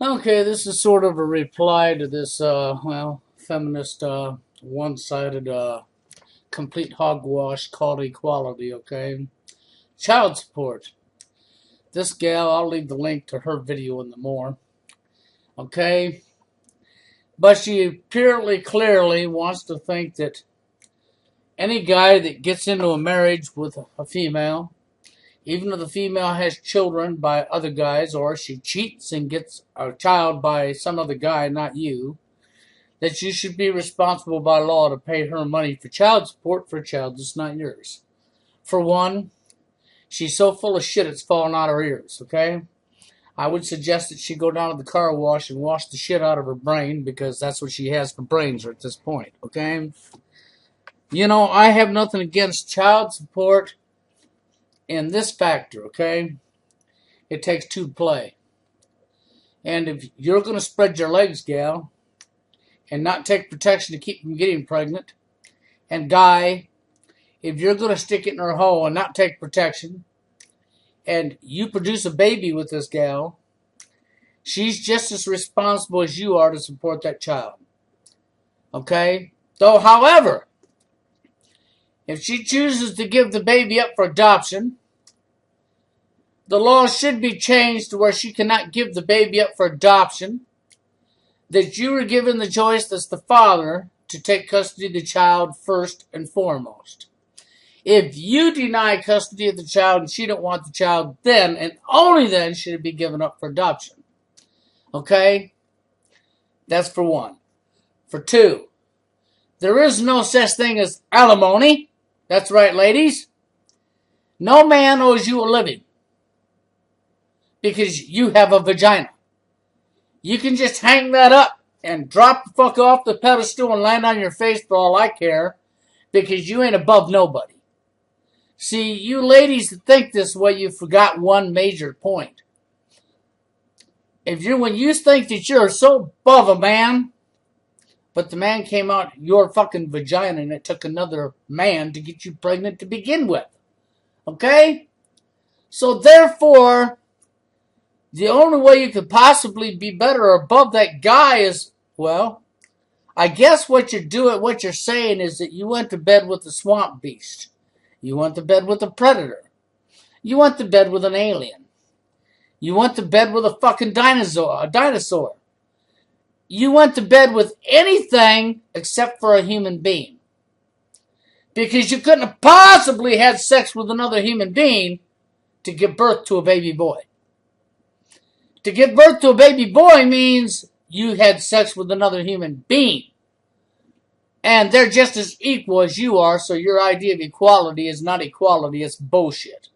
Okay, this is sort of a reply to this, feminist, one-sided, complete hogwash called equality, okay? Child support. This gal, I'll leave the link to her video in the more, okay? But she apparently clearly wants to think that any guy that gets into a marriage with a female, even if the female has children by other guys, or she cheats and gets a child by some other guy, not you, that you should be responsible by law to pay her money for child support for a child that's not yours. For one, she's so full of shit it's falling out her ears, okay? I would suggest that she go down to the car wash and wash the shit out of her brain, because that's what she has for brains at this point, okay? You know, I have nothing against child support in this factor, okay? It takes two to play. And if you're going to spread your legs, gal, and not take protection to keep from getting pregnant, and guy, if you're going to stick it in her hole and not take protection, and you produce a baby with this gal, she's just as responsible as you are to support that child. Okay? Though, however, if she chooses to give the baby up for adoption, the law should be changed to where she cannot give the baby up for adoption, that you were given the choice as the father to take custody of the child first and foremost. If you deny custody of the child and she don't want the child, then and only then should it be given up for adoption. Okay? That's for one. For two, there is no such thing as alimony. That's right, ladies. No man owes you a living because you have a vagina. You can just hang that up and drop the fuck off the pedestal and land on your face for all I care, because you ain't above nobody. See, you ladies that think this way, you forgot one major point. When you think that you're so above a man, but the man came out your fucking vagina and it took another man to get you pregnant to begin with. Okay? So therefore, the only way you could possibly be better or above that guy is, well, I guess what you're saying is that you went to bed with a swamp beast. You went to bed with a predator. You went to bed with an alien. You went to bed with a fucking dinosaur. You went to bed with anything except for a human being. Because you couldn't have possibly had sex with another human being to give birth to a baby boy. To give birth to a baby boy means you had sex with another human being. And they're just as equal as you are, so your idea of equality is not equality, it's bullshit.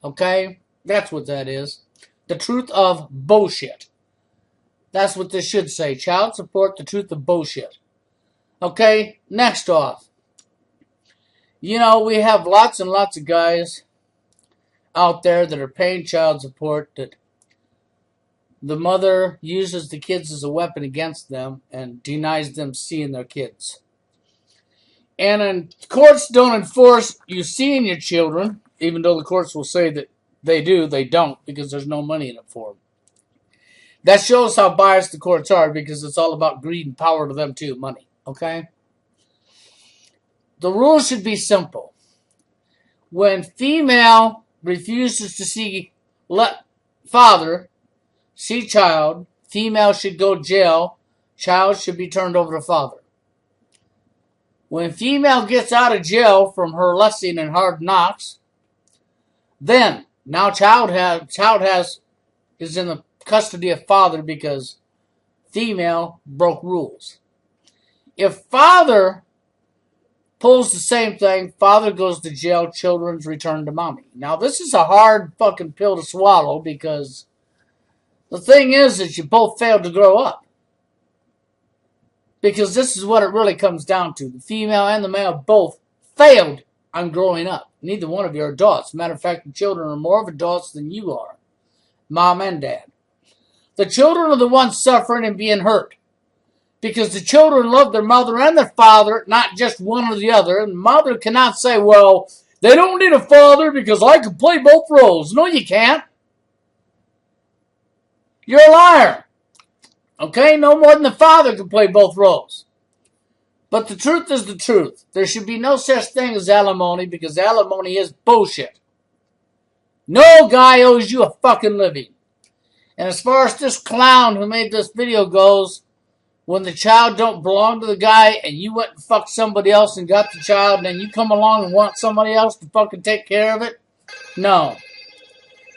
Okay? That's what that is. The truth of bullshit. That's what this should say. Child support, the truth of bullshit. Okay? Next off. You know, we have lots and lots of guys out there that are paying child support that the mother uses the kids as a weapon against them and denies them seeing their kids. And courts don't enforce you seeing your children, even though the courts will say that they do, they don't, because there's no money in it for them. That shows how biased the courts are, because it's all about greed and power to them too, money, okay? The rules should be simple. When female refuses to see father, see child, female should go to jail, child should be turned over to father. When female gets out of jail from her lesson in hard knocks, then now child is in the custody of father because female broke rules. If father pulls the same thing, father goes to jail, children's returned to mommy. Now this is a hard fucking pill to swallow, because the thing is that you both failed to grow up. Because this is what it really comes down to. The female and the male both failed on growing up. Neither one of you are adults. Matter of fact, the children are more of adults than you are. Mom and dad. The children are the ones suffering and being hurt. Because the children love their mother and their father, not just one or the other. And the mother cannot say, well, they don't need a father because I can play both roles. No, you can't. You're a liar. Okay? No more than the father can play both roles. But the truth is the truth. There should be no such thing as alimony because alimony is bullshit. No guy owes you a fucking living. And as far as this clown who made this video goes, when the child don't belong to the guy and you went and fucked somebody else and got the child and then you come along and want somebody else to fucking take care of it? No.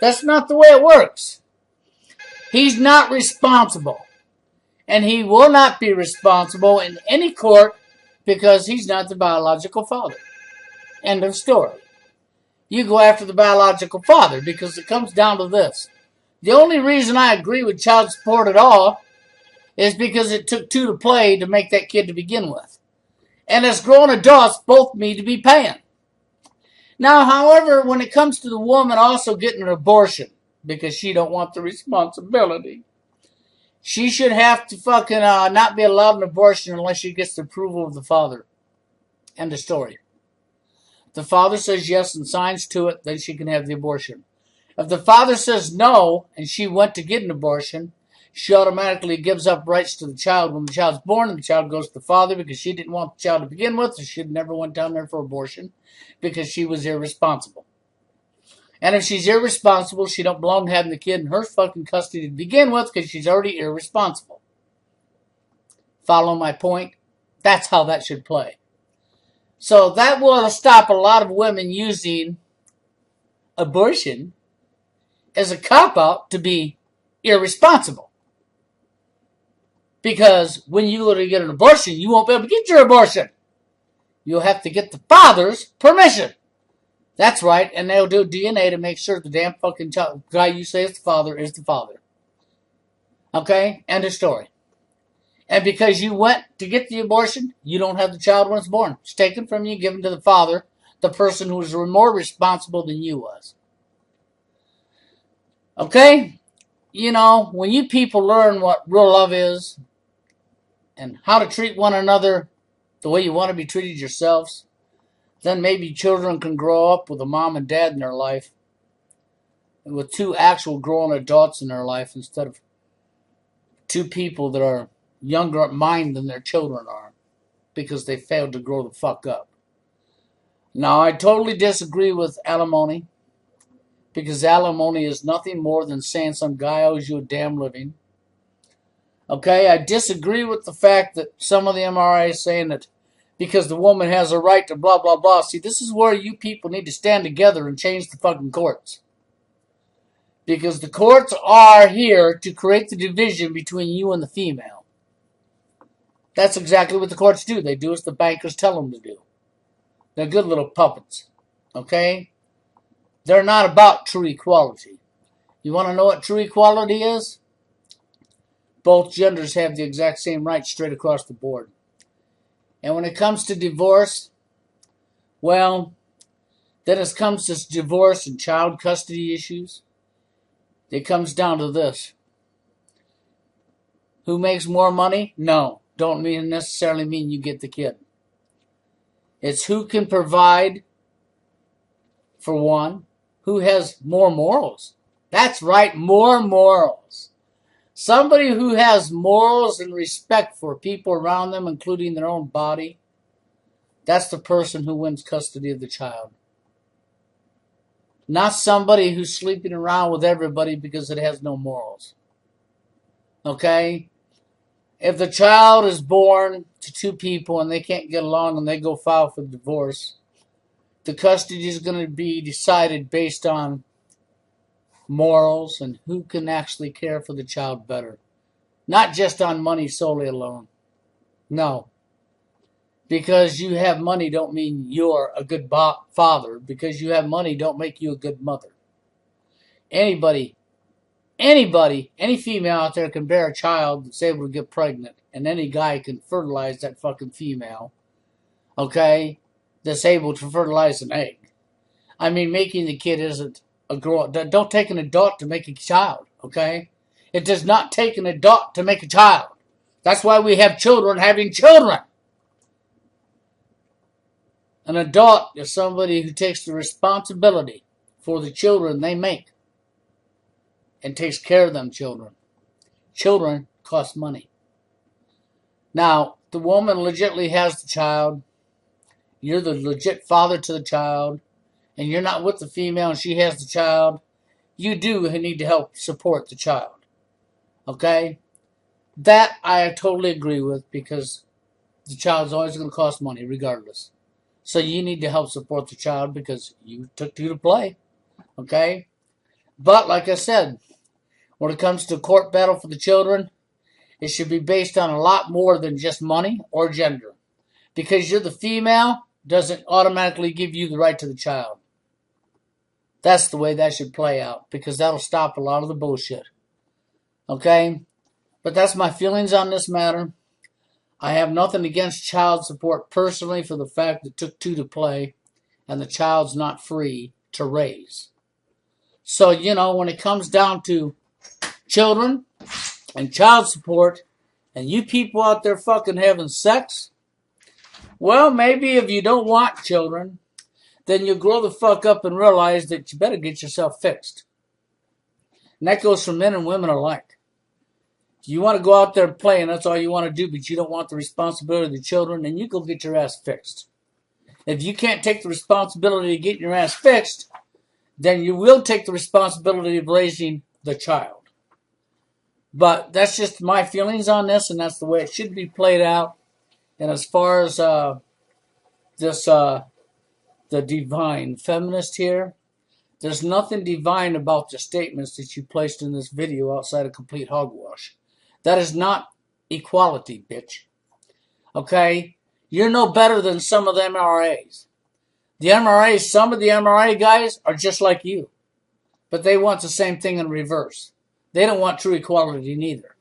That's not the way it works. He's not responsible. And he will not be responsible in any court because he's not the biological father. End of story. You go after the biological father because it comes down to this. The only reason I agree with child support at all is because it took two to play to make that kid to begin with. And as grown adults, both need to be paying. Now, however, when it comes to the woman also getting an abortion because she don't want the responsibility, she should have to fucking not be allowed an abortion unless she gets the approval of the father. End of story. If the father says yes and signs to it, then she can have the abortion. If the father says no and she went to get an abortion, she automatically gives up rights to the child when the child's born, and the child goes to the father because she didn't want the child to begin with, so she never went down there for abortion because she was irresponsible. And if she's irresponsible, she don't belong having the kid in her fucking custody to begin with because she's already irresponsible. Follow my point? That's how that should play. So that will stop a lot of women using abortion as a cop-out to be irresponsible. Because when you go to get an abortion, you won't be able to get your abortion. You'll have to get the father's permission. That's right, and they'll do DNA to make sure the damn fucking guy you say is the father is the father. Okay? End of story. And because you went to get the abortion, you don't have the child when it's born. It's taken from you, given to the father, the person who is more responsible than you was. Okay? You know, when you people learn what real love is and how to treat one another the way you want to be treated yourselves, then maybe children can grow up with a mom and dad in their life and with two actual grown adults in their life instead of two people that are younger at mind than their children are because they failed to grow the fuck up. Now, I totally disagree with alimony because alimony is nothing more than saying some guy owes you a damn living. Okay, I disagree with the fact that some of the MRA is saying that because the woman has a right to blah, blah, blah. See, this is where you people need to stand together and change the fucking courts. Because the courts are here to create the division between you and the female. That's exactly what the courts do. They do as the bankers tell them to do. They're good little puppets. Okay? They're not about true equality. You want to know what true equality is? Both genders have the exact same rights straight across the board. And when it comes to divorce, well, then it comes to divorce and child custody issues. It comes down to this. Who makes more money? No, don't necessarily mean you get the kid. It's who can provide, for one, who has more morals. That's right, more morals. Somebody who has morals and respect for people around them, including their own body, that's the person who wins custody of the child. Not somebody who's sleeping around with everybody because it has no morals. Okay? If the child is born to two people and they can't get along and they go file for divorce, the custody is going to be decided based on morals and who can actually care for the child better. Not just on money solely alone. No. Because you have money don't mean you're a good father. Because you have money don't make you a good mother. Anybody, any female out there can bear a child that's able to get pregnant. And any guy can fertilize that fucking female. Okay? That's able to fertilize an egg. I mean, making the kid isn't a girl. Don't take an adult to make a child, okay? It does not take an adult to make a child. That's why we have children having children. An adult is somebody who takes the responsibility for the children they make and takes care of them children. Children costs money. Now, the woman legitimately has the child. You're the legit father to the child, and you're not with the female and she has the child. You do need to help support the child. Okay? That I totally agree with, because the child's always going to cost money regardless. So you need to help support the child because you took two to play. Okay? But like I said, when it comes to court battle for the children, it should be based on a lot more than just money or gender. Because you're the female doesn't automatically give you the right to the child. That's the way that should play out, because that'll stop a lot of the bullshit. Okay? But that's my feelings on this matter. I have nothing against child support personally, for the fact that it took two to play and the child's not free to raise. So, when it comes down to children and child support, and you people out there fucking having sex, well, maybe if you don't want children, then you grow the fuck up and realize that you better get yourself fixed. And that goes for men and women alike. You want to go out there and play, and that's all you want to do, but you don't want the responsibility of the children, then you go get your ass fixed. If you can't take the responsibility of getting your ass fixed, then you will take the responsibility of raising the child. But that's just my feelings on this, and that's the way it should be played out. And as far as the divine feminist here, there's nothing divine about the statements that you placed in this video outside of complete hogwash. That is not equality, bitch. Okay? You're no better than some of the MRAs. The MRAs, some of the MRA guys are just like you. But they want the same thing in reverse. They don't want true equality neither.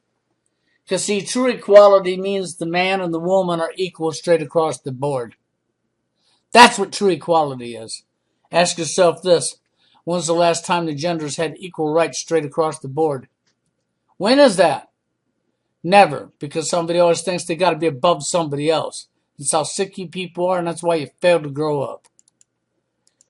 Because, see, true equality means the man and the woman are equal straight across the board. That's what true equality is. Ask yourself this. When's the last time the genders had equal rights straight across the board? When is that? Never. Because somebody always thinks they got to be above somebody else. That's how sick you people are, and that's why you failed to grow up.